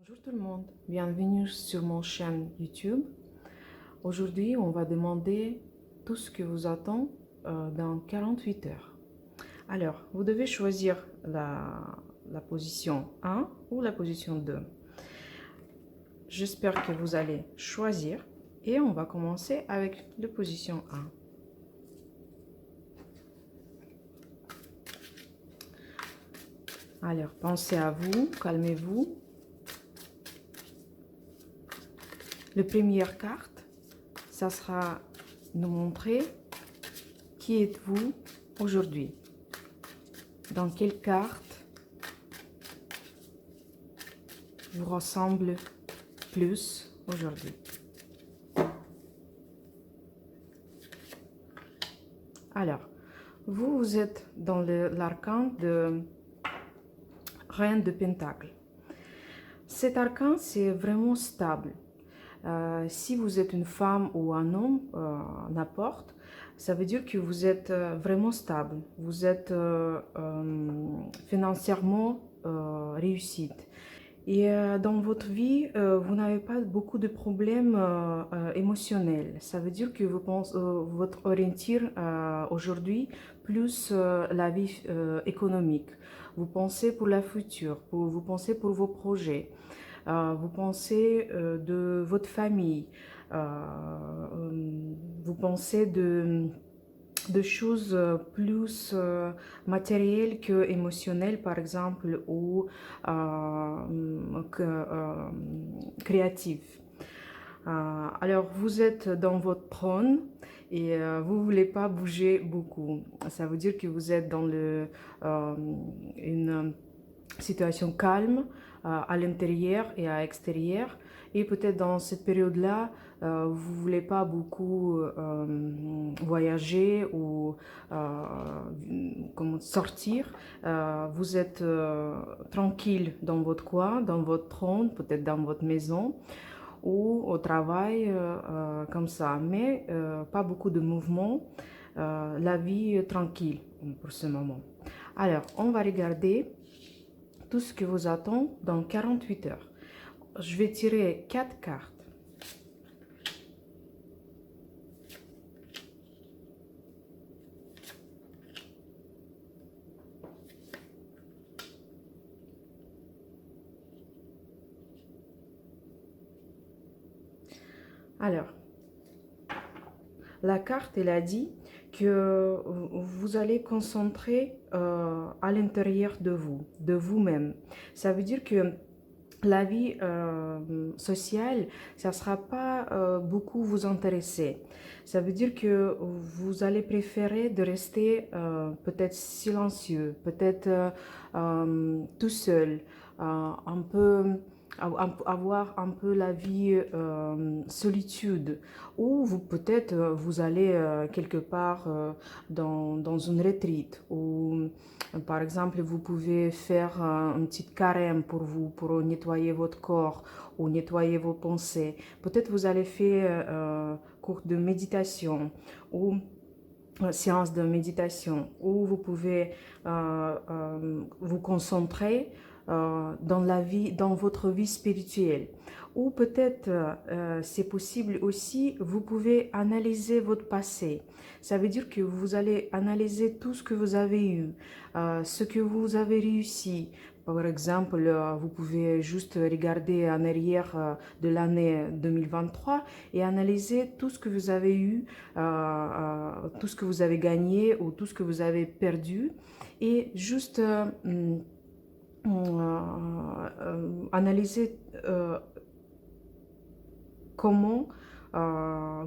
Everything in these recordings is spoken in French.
Bonjour tout le monde, bienvenue sur mon chaîne YouTube. Aujourd'hui, on va demander tout ce que vous attend dans 48 heures. Alors, vous devez choisir la position 1 ou la position 2. J'espère que vous allez choisir et on va commencer avec la position 1. Alors, pensez à vous, calmez-vous. La première carte, ça sera nous montrer qui êtes-vous aujourd'hui. Dans quelle carte vous ressemble plus aujourd'hui. Alors, vous êtes dans l'arcane de Reine de Pentacle. Cet arcane, c'est vraiment stable. Si vous êtes une femme ou un homme, n'importe, ça veut dire que vous êtes vraiment stable. Vous êtes financièrement réussite. Et dans votre vie, vous n'avez pas beaucoup de problèmes émotionnels. Ça veut dire que votre orientir aujourd'hui plus la vie économique. Vous pensez pour la future, vous pensez pour vos projets. Vous pensez de votre famille, vous pensez de choses plus matérielles que émotionnelles, par exemple, ou créatives. Alors, vous êtes dans votre trône et vous ne voulez pas bouger beaucoup. Ça veut dire que vous êtes dans une situation calme à l'intérieur et à l'extérieur. Et peut-être dans cette période-là, vous ne voulez pas beaucoup voyager ou sortir. Vous êtes tranquille dans votre coin, dans votre trône, peut-être dans votre maison ou au travail, comme ça. Mais pas beaucoup de mouvement. La vie tranquille pour ce moment. Alors, on va regarder tout ce que vous attend dans 48 heures. Je vais tirer 4 cartes. Alors, la carte, elle a dit que vous allez concentrer à l'intérieur de vous, de vous-même. Ça veut dire que la vie sociale, ça ne sera pas beaucoup vous intéresser. Ça veut dire que vous allez préférer de rester peut-être silencieux, peut-être tout seul, un peu avoir un peu la vie solitude, ou vous peut-être vous allez quelque part dans une retraite, ou par exemple vous pouvez faire un petit carême pour vous, pour nettoyer votre corps ou nettoyer vos pensées. Peut-être vous allez faire cours de méditation ou séance de méditation, où vous pouvez vous concentrer dans la vie, dans votre vie spirituelle. Ou peut-être, c'est possible aussi, vous pouvez analyser votre passé. Ça veut dire que vous allez analyser tout ce que vous avez eu, ce que vous avez réussi. Par exemple, vous pouvez juste regarder en arrière de l'année 2023 et analyser tout ce que vous avez eu, tout ce que vous avez gagné ou tout ce que vous avez perdu, et juste analyser comment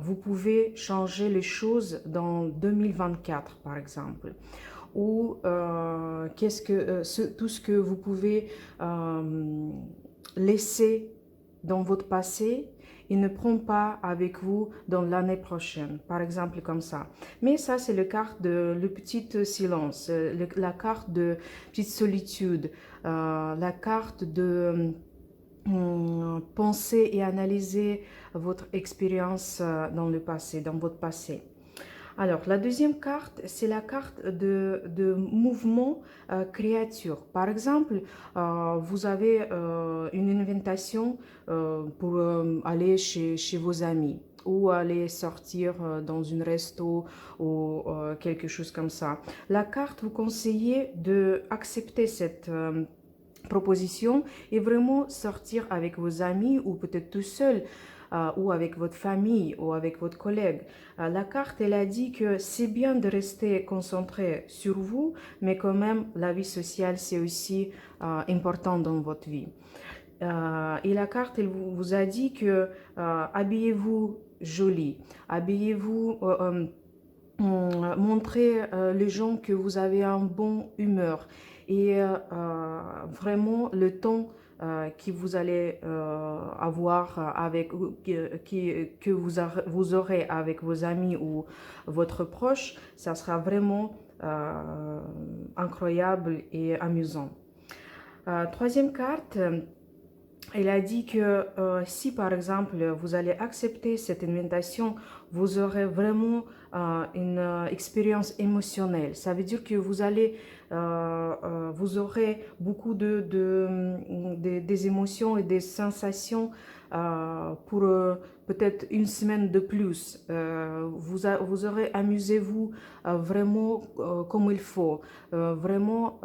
vous pouvez changer les choses dans 2024, par exemple, ou tout ce que vous pouvez laisser dans votre passé et ne prend pas avec vous dans l'année prochaine, par exemple comme ça. Mais ça, c'est la carte de le petit silence, la carte de petite solitude, la carte de penser et analyser votre expérience dans le passé, dans votre passé. Alors, la deuxième carte, c'est la carte de mouvement créature. Par exemple, vous avez une invitation pour aller chez vos amis ou aller sortir dans une resto ou quelque chose comme ça. La carte vous conseille de accepter cette proposition et vraiment sortir avec vos amis ou peut-être tout seul ou avec votre famille ou avec votre collègue. La carte, elle a dit que c'est bien de rester concentré sur vous, mais quand même, la vie sociale, c'est aussi important dans votre vie. Et la carte, elle vous a dit que habillez-vous joli, habillez-vous, montrez les gens que vous avez un bon humeur et vraiment le temps que vous allez avoir avec que vous aurez avec vos amis ou votre proche, ça sera vraiment incroyable et amusant. Troisième carte, elle a dit que si par exemple vous allez accepter cette invitation, vous aurez vraiment une expérience émotionnelle. Ça veut dire que vous aurez beaucoup des émotions et des sensations pour peut-être une semaine de plus. Vous aurez amusez-vous vraiment comme il faut. Vraiment,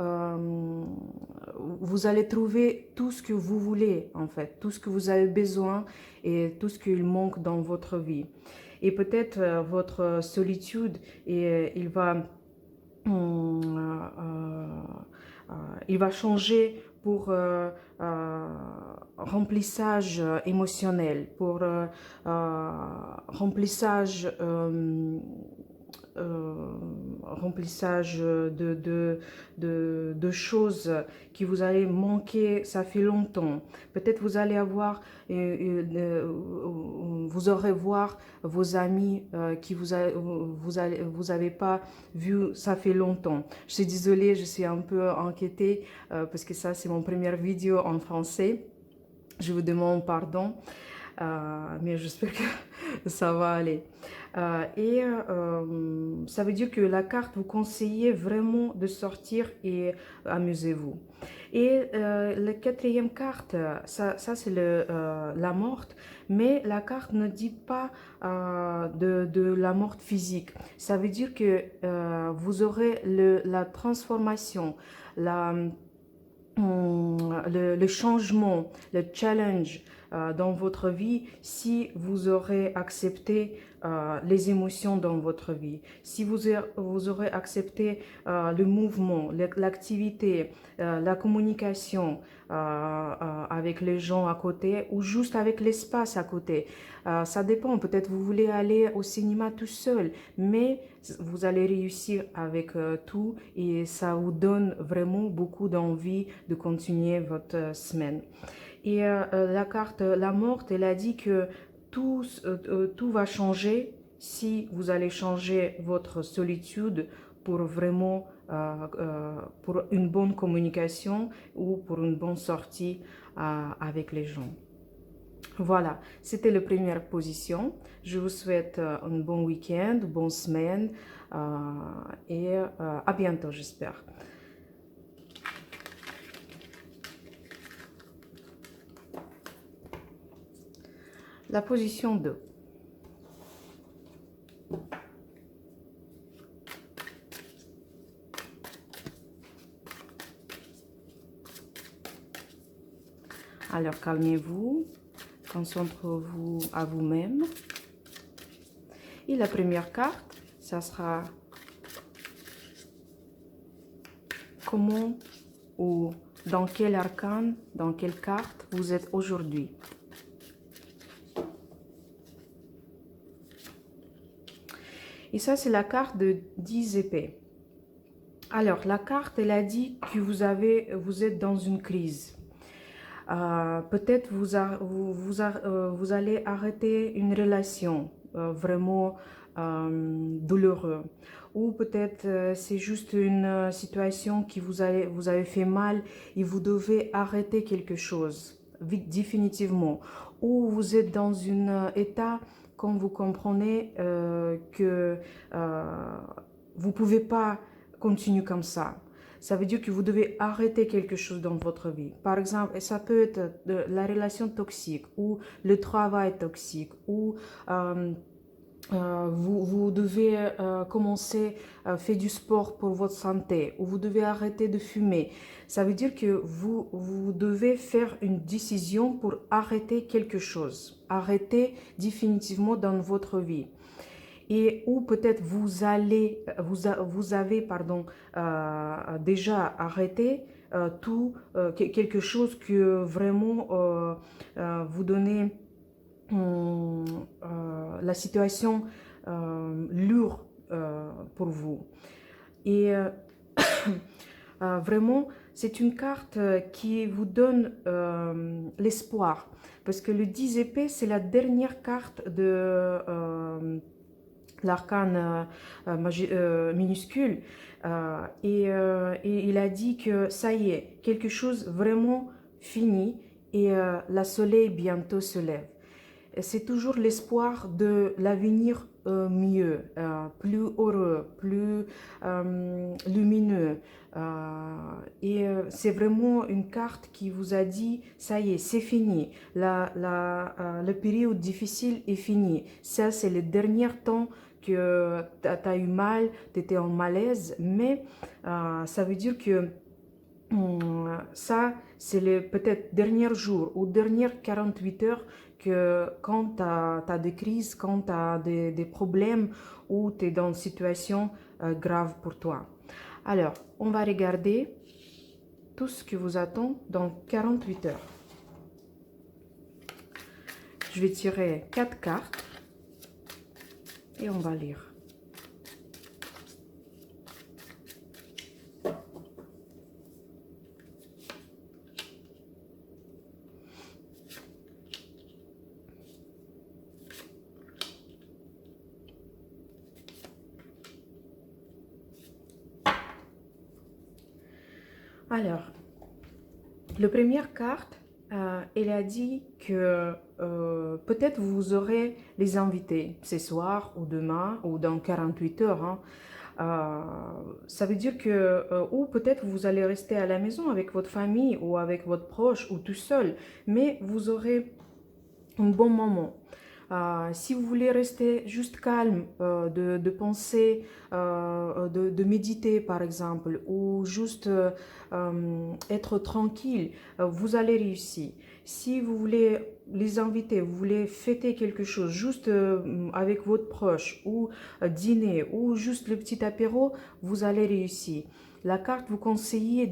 vous allez trouver tout ce que vous voulez, en fait, tout ce que vous avez besoin et tout ce qu'il manque dans votre vie. Et peut-être votre solitude, et il va changer pour remplissage émotionnel, pour remplissage remplissage de choses qui vous allez manquer, ça fait longtemps. Peut-être vous allez avoir, vous aurez voir vos amis qui vous avez pas vu, ça fait longtemps. Je suis désolée, je suis un peu inquiétée parce que ça c'est mon première vidéo en français. Je vous demande pardon. Mais j'espère que ça va aller. Ça veut dire que la carte vous conseille vraiment de sortir et amusez-vous. Et la quatrième carte, ça c'est la morte, mais la carte ne dit pas de la mort physique. Ça veut dire que vous aurez la transformation, le changement, le challenge dans votre vie si vous aurez accepté les émotions dans votre vie, si vous aurez accepté le mouvement, l'activité, la communication avec les gens à côté ou juste avec l'espace à côté. Ça dépend, peut-être vous voulez aller au cinéma tout seul, mais vous allez réussir avec tout et ça vous donne vraiment beaucoup d'envie de continuer votre semaine. Et la carte La Morte, elle a dit que tout va changer si vous allez changer votre solitude pour vraiment pour une bonne communication ou pour une bonne sortie avec les gens. Voilà, c'était la première position. Je vous souhaite un bon week-end, une bonne semaine et à bientôt, j'espère. La position 2. Alors calmez-vous, concentrez-vous à vous-même. Et la première carte, ça sera comment ou dans quel arcane, dans quelle carte vous êtes aujourd'hui. Et ça, c'est la carte de 10 épées. Alors, la carte, elle a dit que vous êtes dans une crise. Peut-être vous allez arrêter une relation vraiment douloureuse. Ou peut-être c'est juste une situation qui vous avez fait mal et vous devez arrêter quelque chose définitivement. Ou vous êtes dans un état quand vous comprenez que vous ne pouvez pas continuer comme ça. Ça veut dire que vous devez arrêter quelque chose dans votre vie. Par exemple, ça peut être la relation toxique ou le travail toxique ou vous devez commencer à faire du sport pour votre santé ou vous devez arrêter de fumer. Ça veut dire que vous devez faire une décision pour arrêter quelque chose, arrêter définitivement dans votre vie. Et ou peut-être vous avez déjà arrêté quelque chose que vraiment vous donnez la situation lourde pour vous. Et vraiment, c'est une carte qui vous donne l'espoir. Parce que le 10 épées, c'est la dernière carte de l'arcane minuscule. Et il a dit que ça y est, quelque chose vraiment fini et la soleil bientôt se lève. C'est toujours l'espoir de l'avenir mieux, plus heureux, plus lumineux. C'est vraiment une carte qui vous a dit, ça y est, c'est fini. Le période difficile est fini. Ça, c'est le dernier temps que tu as eu mal, tu étais en malaise, mais ça veut dire que ça, c'est le peut-être dernier jour ou dernière 48 heures que quand tu as des crises, quand tu as des problèmes ou tu es dans une situation grave pour toi. Alors, on va regarder tout ce qui vous attend dans 48 heures. Je vais tirer 4 cartes et on va lire. Alors, la première carte, elle a dit que peut-être vous aurez les invités ce soir ou demain ou dans 48 heures. Hein. Ça veut dire que, ou peut-être vous allez rester à la maison avec votre famille ou avec votre proche ou tout seul, mais vous aurez un bon moment. Si vous voulez rester juste calme, de penser, de méditer par exemple, ou juste être tranquille, vous allez réussir. Si vous voulez les inviter, vous voulez fêter quelque chose juste avec votre proche, ou dîner, ou juste le petit apéro, vous allez réussir. La carte vous conseille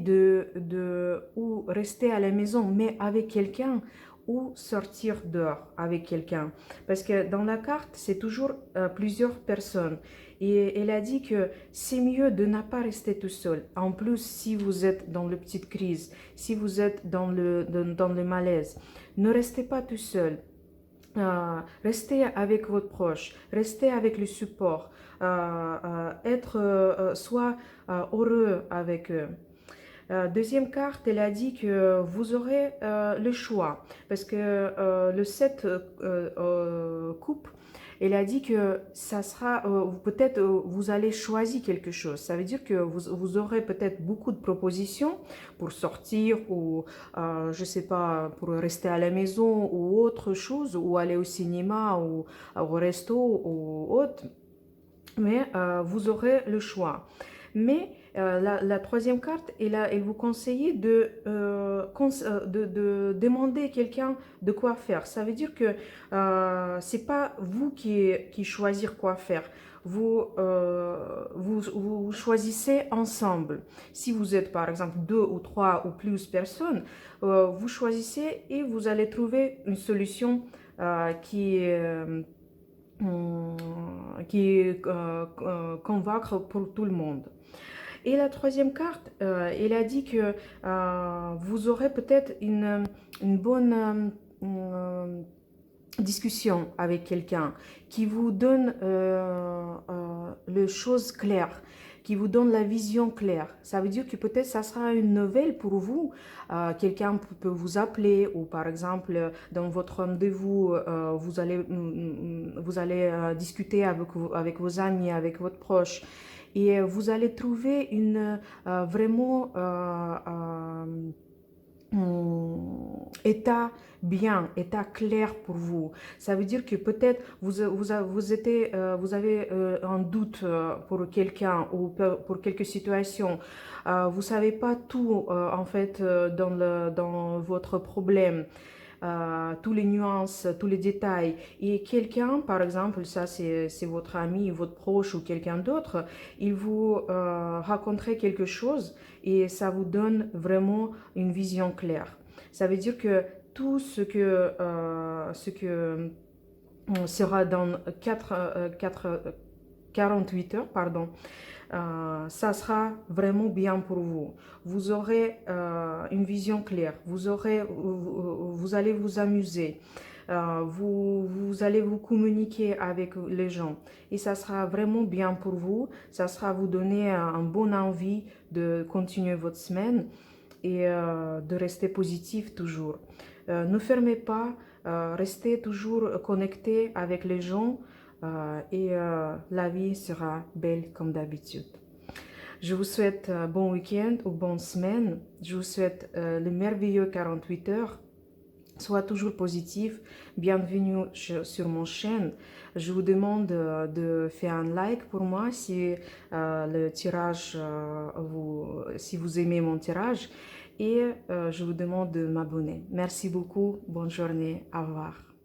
ou rester à la maison, mais avec quelqu'un, ou sortir dehors avec quelqu'un. Parce que dans la carte, c'est toujours plusieurs personnes. Et elle a dit que c'est mieux de ne pas rester tout seul. En plus, si vous êtes dans la petite crise, si vous êtes dans le malaise, ne restez pas tout seul. Restez avec votre proche, restez avec le support, soit heureux avec eux. Deuxième carte, elle a dit que vous aurez le choix, parce que le 7 coupe, elle a dit que ça sera, peut-être vous allez choisir quelque chose. Ça veut dire que vous aurez peut-être beaucoup de propositions pour sortir ou, je ne sais pas, pour rester à la maison ou autre chose, ou aller au cinéma ou au resto ou autre, mais vous aurez le choix. Mais la troisième carte, elle vous conseille de demander à quelqu'un de quoi faire. Ça veut dire que ce n'est pas vous qui choisissez quoi faire. Vous choisissez ensemble. Si vous êtes par exemple 2 ou 3 ou plus personnes, vous choisissez et vous allez trouver une solution qui est convaincre pour tout le monde. Et la troisième carte, elle a dit que vous aurez peut-être une bonne discussion avec quelqu'un qui vous donne les choses claires, qui vous donne la vision claire. Ça veut dire que peut-être ça sera une nouvelle pour vous. Quelqu'un peut vous appeler ou par exemple dans votre rendez-vous, vous allez discuter avec vos amis, avec votre proche et vous allez trouver une vraiment état bien, état clair pour vous. Ça veut dire que peut-être vous avez un doute pour quelqu'un ou pour quelque situation. Vous savez pas tout en fait dans votre problème. Tous les nuances, tous les détails. Et quelqu'un, par exemple, ça c'est votre ami, votre proche ou quelqu'un d'autre, il vous raconterait quelque chose et ça vous donne vraiment une vision claire. Ça veut dire que tout ce que sera dans 48 heures, pardon, ça sera vraiment bien pour vous. Vous aurez une vision claire, vous allez vous amuser, vous allez vous communiquer avec les gens et ça sera vraiment bien pour vous. Ça sera vous donner un bon envie de continuer votre semaine et de rester positif toujours. Ne fermez pas, restez toujours connecté avec les gens et la vie sera belle comme d'habitude. Je vous souhaite un bon week-end ou bonne semaine. Je vous souhaite le merveilleux 48 heures. Sois toujours positif. Bienvenue sur mon chaîne. Je vous demande de faire un like pour moi si le tirage, si vous aimez mon tirage. Et je vous demande de m'abonner. Merci beaucoup. Bonne journée. Au revoir.